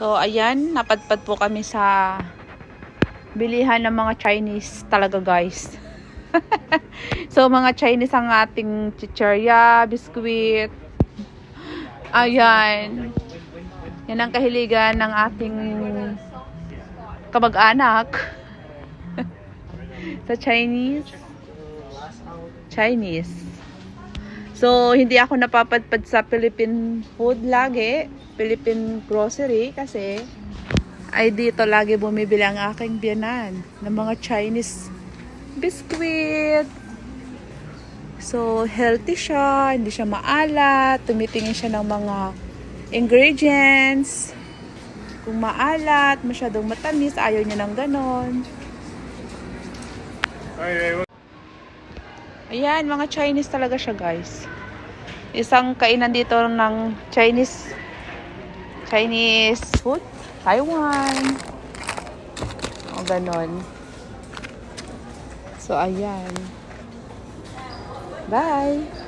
So, ayan, napadpad po kami sa bilihan ng mga Chinese talaga, guys. So, mga Chinese ang ating chichirya, biskuit. Ayan. Yan ang kahiligan ng ating kamag-anak sa Chinese. So, hindi ako napapadpad sa Philippine food lagi. Philippine grocery kasi ay dito lagi bumibili ang aking biyanan ng mga Chinese biscuit. So, healthy siya, hindi siya maalat, tumitingin siya ng mga ingredients. Kung maalat, masyadong matamis, ayaw niya ng ganon. Ayan, mga Chinese talaga siya, guys. Isang kainan dito ng Chinese food, Taiwan. O ganon. So, ayan. Bye!